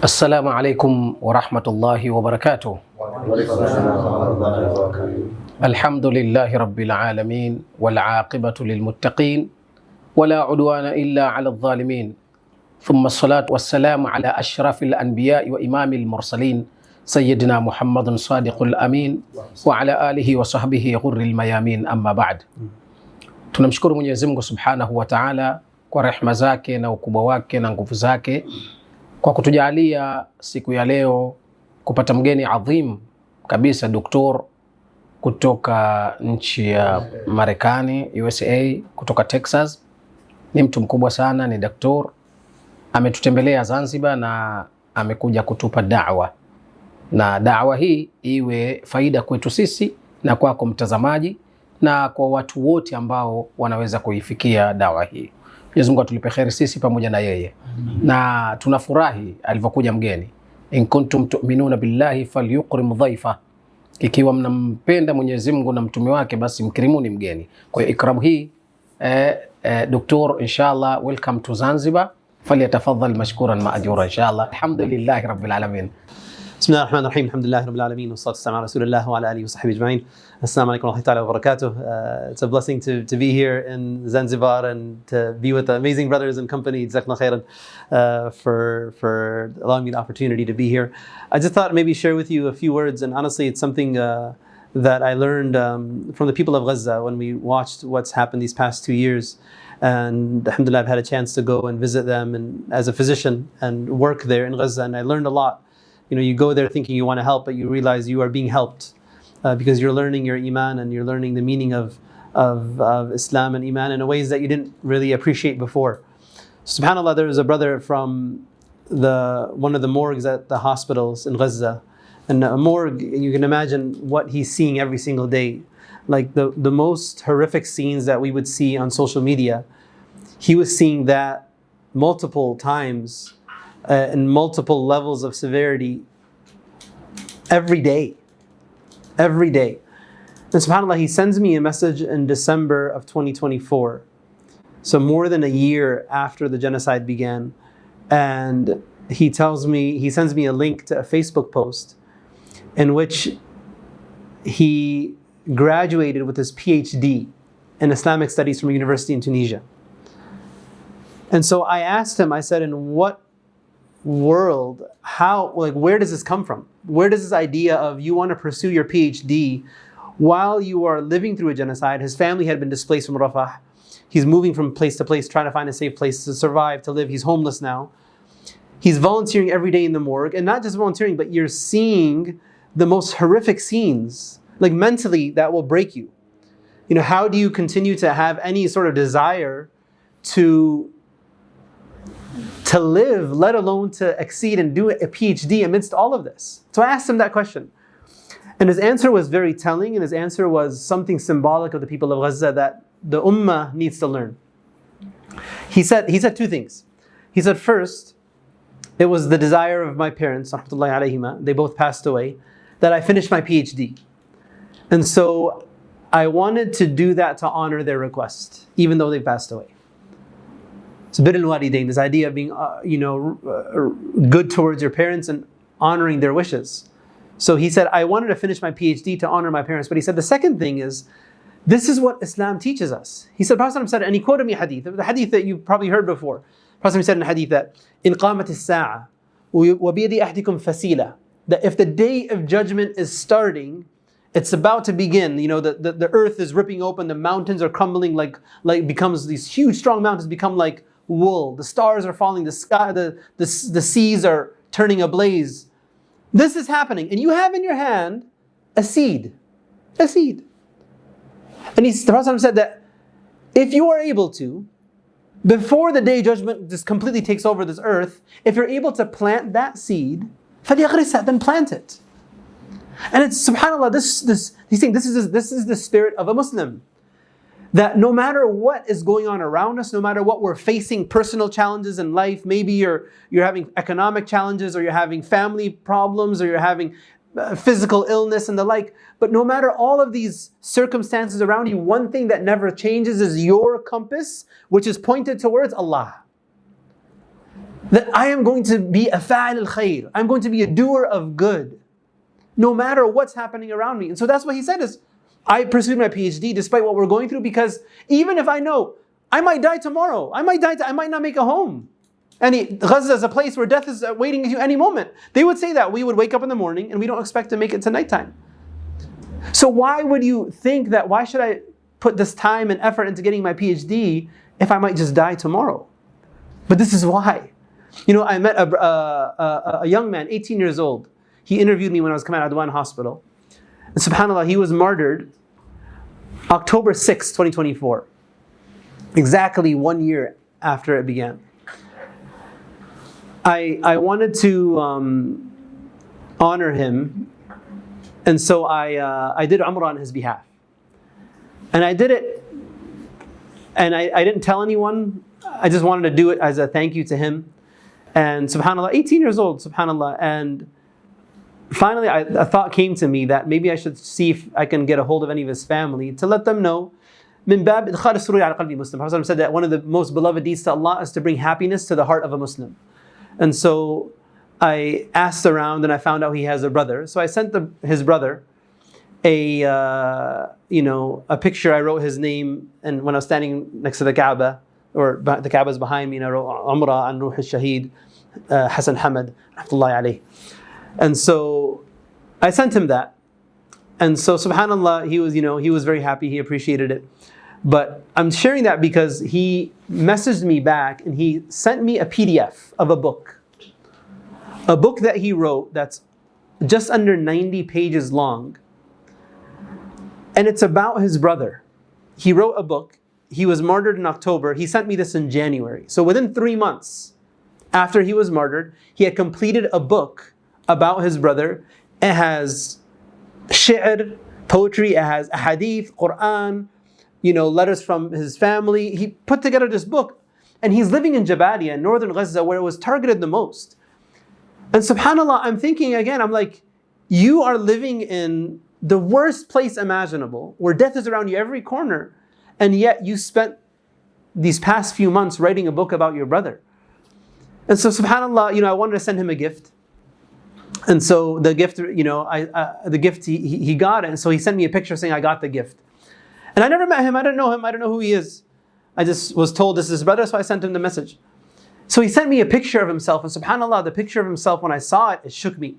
Assalamu alaikum wa rahmatullahi wa barakatuh. Alhamdulillahi rabbil alamin wal aqibatu lil muttaqin wala udwana illa ala adh-dhalimin. Thumma as-salatu was-salamu ala ashrafil anbiya'i wa imamil mursalin sayyidina Muhammadun sadiqul amin wa ala alihi wa sahbihi ghurril mayamin, amma ba'd. Tunamshukuru Mwenyezi Mungu Subhanahu wa Ta'ala kwa rehema zake na ukubwa wake na nguvu zake kwa kutujalia siku ya leo kupata mgeni adhim kabisa, doktor kutoka nchi ya Marekani, U.S.A, kutoka Texas. Ni mtu mkubwa sana, ni doktor, ametutembelea Zanzibar na amekuja kutupa da'wa, na da'wa hii iwe faida kwetu sisi na kwako mtazamaji na kwa watu wote ambao wanaweza kuifikia da'wa hii. Mwenyezi Mungu atulipe kheri sisi pamoja na yeye. Na tunafurahi alivyokuja mgeni. In kuntum tu'minuna billahi falyukrim dhaifa, ikiwa mnampenda Mwenyezi Mungu na mtume wake basi mkirimuni mgeni. Kwa hiyo ikramu hii doktor, inshallah, welcome to Zanzibar, falyatafaddal mashkuran maajura inshallah. Alhamdulillahi rabbil alamin. Bismillahir Rahmanir Rahim. Alhamdulillahi Rabbil Alamin. Wassalatu wassalamu ala Rasulillah wa ala alihi wa sahbihi ajma'in. Assalamu alaikum wa rahmatullahi wa barakatuh. It's a blessing to be here in Zanzibar and to be with the amazing brothers and company. Jazakallah khairan for allowing me the opportunity to be here. I just thought maybe share with you a few words, and honestly it's something that I learned from the people of Gaza when we watched what's happened these past 2 years. And alhamdulillah, I've had a chance to go and visit them and as a physician and work there in Gaza, and I learned a lot. You know, you go there thinking you want to help, but you realize you are being helped because you're learning your iman and you're learning the meaning of Islam and iman in ways that you didn't really appreciate before. SubhanAllah, there was a brother from one of the morgues at the hospitals in Gaza, and a morgue, you can imagine what he's seeing every single day, like the most horrific scenes that we would see on social media. He was seeing that multiple times. In multiple levels of severity every day. And subhanAllah, he sends me a message in December of 2024. So more than a year after the genocide began. And he sends me a link to a Facebook post in which he graduated with his PhD in Islamic studies from a university in Tunisia. And so I asked him, I said, in what world, where does this come from? Where does this idea of you want to pursue your PhD while you are living through a genocide? His family had been displaced from Rafah. He's moving from place to place, trying to find a safe place to survive, to live. He's homeless now. He's volunteering every day in the morgue, and not just volunteering, but you're seeing the most horrific scenes, like mentally that will break you. You know, how do you continue to have any sort of desire to live, let alone to exceed and do a PhD amidst all of this? So I asked him that question. And his answer was very telling, and his answer was something symbolic of the people of Gaza that the ummah needs to learn. He said two things. He said, first, it was the desire of my parents, rahmatullahi alayhima, they both passed away, that I finished my PhD. And so I wanted to do that to honor their request, even though they passed away. So bir al-walidain, this idea of being good towards your parents and honoring their wishes. So he said, I wanted to finish my PhD to honor my parents. But he said the second thing is, this is what Islam teaches us. He said, Prophet said, and he quoted me a hadith, the hadith that you've probably heard before. Prophet said in a hadith that, in qamat as-sa'a wa biyadi ahdikum fasila, that if the day of judgment is starting, it's about to begin. You know, the earth is ripping open, the mountains are crumbling, like becomes these huge strong mountains become like wool. The stars are falling, the sky, the seas are turning ablaze. This is happening, and you have in your hand a seed. A seed. And the Prophet said that if you are able to, before the day of judgment just completely takes over this earth, if you're able to plant that seed, فَلْيَغْرِسْهَا, then plant it. And it's subhanAllah, he's saying this is the spirit of a Muslim. That no matter what is going on around us, no matter what we're facing, personal challenges in life, maybe you're having economic challenges, or you're having family problems, or you're having physical illness and the like, but no matter all of these circumstances around you, one thing that never changes is your compass, which is pointed towards Allah. that I am going to be a fa'il al-khair. I'm going to be a doer of good, no matter what's happening around me. And so that's what he said is, I pursued my PhD despite what we're going through, because even if I know I might die tomorrow, I might not make a home. And Gaza is a place where death is waiting you any moment. They would say that we would wake up in the morning and we don't expect to make it to nighttime. So why would you think that, why should I put this time and effort into getting my PhD if I might just die tomorrow? But this is why. You know, I met a young man, 18 years old. He interviewed me when I was coming out of Adwan Hospital. And subhanAllah, he was martyred October 6, 2024. Exactly 1 year after it began. I wanted to honor him, and so I did Umrah on his behalf. And I did it, and I didn't tell anyone. I just wanted to do it as a thank you to him. And subhanAllah, 18 years old, subhanAllah. And finally, a thought came to me that maybe I should see if I can get a hold of any of his family to let them know. Min bab idkhal as-sururi ala qalbi Muslim. Prophet said that one of the most beloved deeds to Allah is to bring happiness to the heart of a Muslim. And so I asked around and I found out he has a brother. So I sent his brother a picture. I wrote his name, and when I was standing next to the Kaaba, or the Kaaba is behind me, and I wrote Umrah an Ruh al-Shaheed Hassan Hamad rahmatullahi alayh. And so I sent him that. And so subhanAllah, he was very happy, he appreciated it. But I'm sharing that because he messaged me back and he sent me a PDF of a book. A book that he wrote that's just under 90 pages long. And it's about his brother. He wrote a book. He was martyred in October. He sent me this in January. So within 3 months after he was martyred, he had completed a book about his brother. It has shi'r, poetry, it has hadith, Quran, letters from his family. He put together this book, and he's living in Jabalia, in northern Gaza, where it was targeted the most. And subhanAllah, I'm thinking again, I'm like, you are living in the worst place imaginable, where death is around you every corner, and yet you spent these past few months writing a book about your brother. And so subhanAllah, I wanted to send him a gift. And so the gift, he got it. And so he sent me a picture saying, I got the gift. And I never met him, I don't know him, I don't know who he is. I just was told this is his brother, so I sent him the message. So he sent me a picture of himself, and subhanAllah, the picture of himself, when I saw it, it shook me.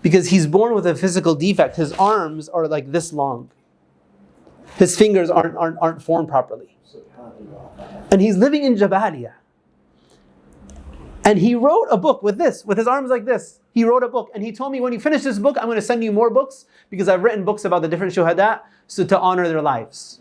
Because he's born with a physical defect. His arms are like this long. His fingers aren't formed properly. And he's living in Jabalia. And he wrote a book with his arms like this. He wrote a book, and he told me, when you finish this book, I'm going to send you more books, because I've written books about the different shuhada, so to honor their lives.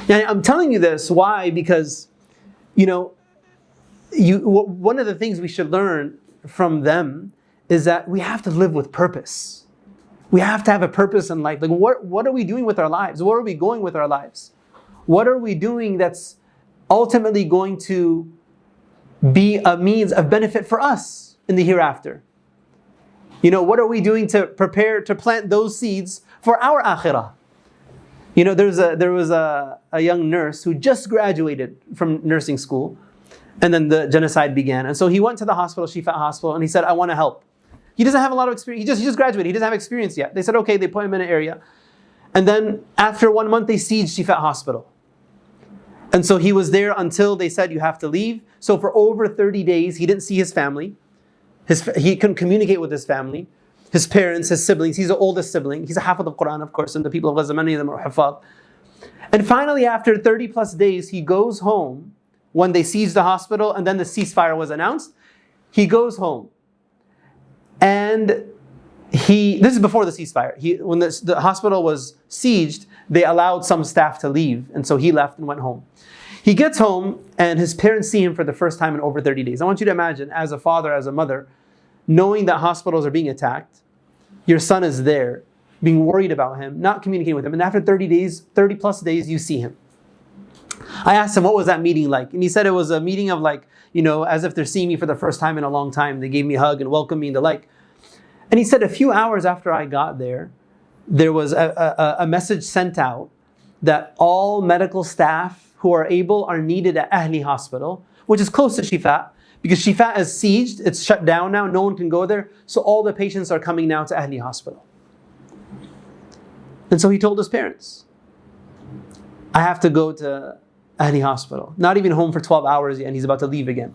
And I'm telling you this, why? Because, one of the things we should learn from them is that we have to live with purpose. We have to have a purpose in life. Like, what are we doing with our lives? Where are we going with our lives? What are we doing that's ultimately going to be a means of benefit for us in the hereafter? What are we doing to prepare to plant those seeds for our akhirah? There was a young nurse who just graduated from nursing school, and then the genocide began. And so he went to the hospital, Shifa Hospital, and he said, I want to help. He doesn't have a lot of experience. He just graduated. He doesn't have experience yet. They said, okay, they put him in an area. And then after 1 month, they sieged Shifa Hospital. And so he was there until they said, you have to leave. So for over 30 days, he didn't see his family. He couldn't communicate with his family, his parents, his siblings. He's the oldest sibling. He's a hafid of Quran, of course, and the people of Gaza, many of them are hafid. And finally, after 30 plus days, he goes home when they sieged the hospital, and then the ceasefire was announced. He goes home. And this is before the ceasefire. When the hospital was sieged, they allowed some staff to leave, and so he left and went home. He gets home, and his parents see him for the first time in over 30 days. I want you to imagine, as a father, as a mother, knowing that hospitals are being attacked, your son is there, being worried about him, not communicating with him, and after 30 plus days, you see him. I asked him, what was that meeting like? And he said it was a meeting of as if they're seeing me for the first time in a long time. They gave me a hug and welcomed me and the like. And he said a few hours after I got there, there was a message sent out that all medical staff who are able are needed at Ahli Hospital, which is close to Shifa, because Shifa is sieged, it's shut down now, no one can go there, so all the patients are coming now to Ahli Hospital. And so he told his parents, I have to go to Ahli Hospital, not even home for 12 hours and he's about to leave again.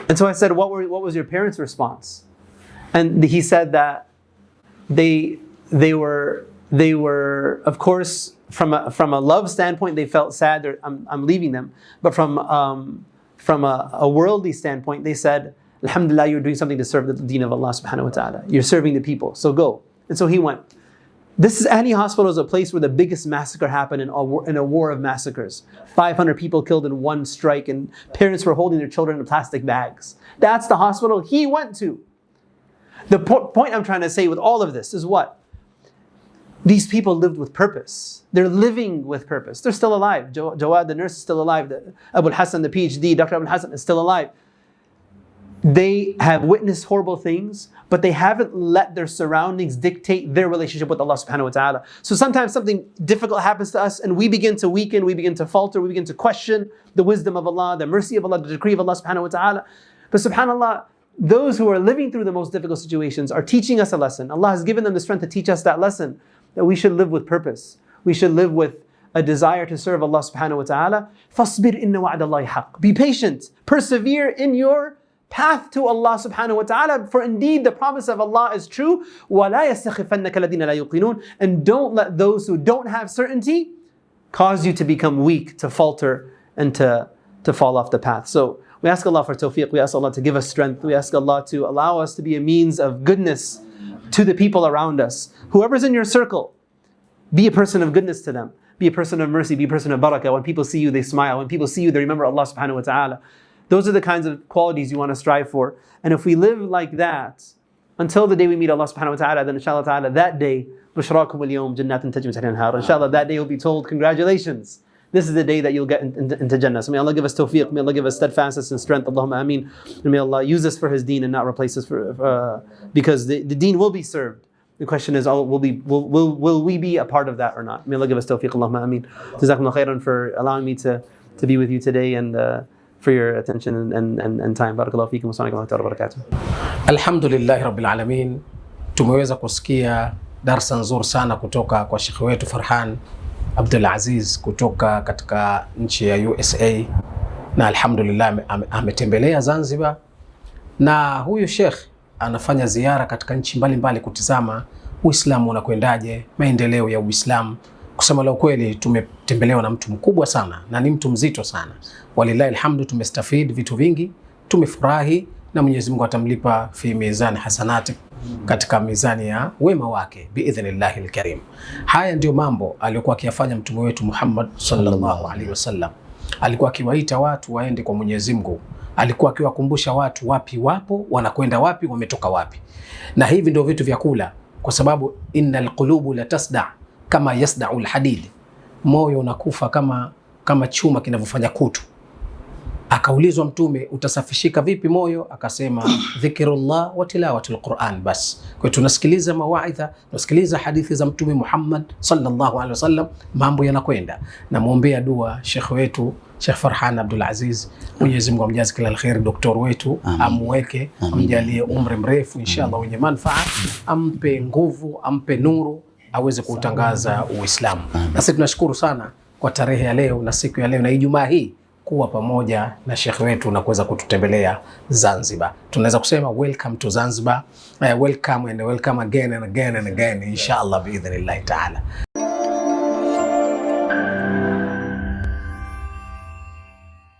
And so I said, what was your parents' response? And he said that they were, of course, from a love standpoint, they felt sad, I'm leaving them. But from a worldly standpoint, they said, Alhamdulillah, you're doing something to serve the deen of Allah subhanahu wa ta'ala. You're serving the people, so go. And so he went. This is Ahli Hospital is a place where the biggest massacre happened in a war of massacres. 500 people killed in one strike, and parents were holding their children in plastic bags. That's the hospital he went to. The point I'm trying to say with all of this is what? These people lived with purpose. They're living with purpose. They're still alive. Jawad, the nurse, is still alive. Abul Hassan, the PhD, Dr. Abul Hassan is still alive. They have witnessed horrible things, but they haven't let their surroundings dictate their relationship with Allah subhanahu wa ta'ala. So sometimes something difficult happens to us and we begin to weaken, we begin to falter, we begin to question the wisdom of Allah, the mercy of Allah, the decree of Allah subhanahu wa ta'ala. But subhanAllah, those who are living through the most difficult situations are teaching us a lesson. Allah has given them the strength to teach us that lesson, that we should live with purpose. We should live with a desire to serve Allah subhanahu wa ta'ala. فَاصْبِرْ إِنَّ وَعْدَ اللَّهِ حَقٌّ. Be patient, persevere in your path to Allah subhanahu wa ta'ala, for indeed the promise of Allah is true. وَلَا يَسْتَخِفَنَّكَ الَّذِينَ لَا يُوقِنُونَ. And don't let those who don't have certainty cause you to become weak, to falter, and to fall off the path. So we ask Allah for tawfiq, we ask Allah to give us strength, we ask Allah to allow us to be a means of goodness to the people around us. Whoever's in your circle, be a person of goodness to them. Be a person of mercy, be a person of barakah. When people see you, they smile. When people see you, they remember Allah subhanahu wa ta'ala. Those are the kinds of qualities you want to strive for. And if we live like that, until the day we meet Allah subhanahu wa ta'ala, then inshallah ta'ala, that day, بُشْرَاكُمُ الْيَوْمِ جَنَّاتٍ تَجْرِي مِنْ تَحْتِهَا الْأَنْهَارُ. Inshallah, that day you'll be told, congratulations. This is the day that you'll get into Jannah. So may Allah give us tawfiq, may Allah give us steadfastness and strength. Allahumma ameen. And may Allah use us for His deen and not replace us because the deen will be served. The question is, will we be a part of that or not? May Allah give us tawfiq. Allahumma ameen. Jazakumullah khairan for allowing me to be with you today and for your attention and time. Barakallahu feekum wa sallallahu wa barakatuh. Alhamdulillahi Rabbil Alamin. Tumeweza kusikia darsa nzuri sana kutoka kwa Sheikh wetu Farhan Abdul Azeez kutoka katika nchi ya U.S.A. na alhamdulillah ametembelea Zanzibar, na huyu Sheikh anafanya ziara katika nchi mbalimbali kutizama Uislamu unakwendaje, maendeleo ya Uislamu. Kusema la ukweli, tumetembelewa na mtu mkubwa sana na ni mtu mzito sana. Walillahi alhamdu, tumestafid vitu vingi, tumefurahi na Mwenyezi Mungu atamlipa fi mizani hasanati, katika mizani ya wema wake biidhnillahi alkarim. Haya ndio mambo aliyokuwa akiyafanya mtume wetu Muhammad sallallahu alaihi wasallam. Alikuwa akiwaita watu waende kwa Mwenyezi Mungu, alikuwa akiwakumbusha watu wapi wapo, wanakwenda wapi, wametoka wapi. Na hivi ndio vitu vya kula, kwa sababu innal qulubu la tasda kama yasda'u alhadid, moyo unakufa kama chuma kinavyofanya kutu. Akaulizwa mtume, utasafishika vipi moyo? Akasema dhikrullah wa tilawatul Quran. Bas, kwa tunasikiliza mawaidha, tunasikiliza hadithi za mtume Muhammad sallallahu alaihi wasallam, mambo yanakwenda. Na muombea dua Sheikh wetu Sheikh Farhan Abdul Azeez, Mwenyezi Mungu amjaze kila alkhair, doktor wetu amweke, amjalie umri mrefu inshallah wenye manufaa, ampe nguvu, ampe nuru, aweze kutangaza Uislamu. Na sisi tunashukuru sana kwa tarehe ya leo na siku ya leo na Ijumaa hii kuwa pamoja na Sheikh wetu na kuweza kututembelea Zanzibar. Tunaweza kusema welcome to Zanzibar, welcome and welcome again and again and again inshallah biidhnillah ta'ala.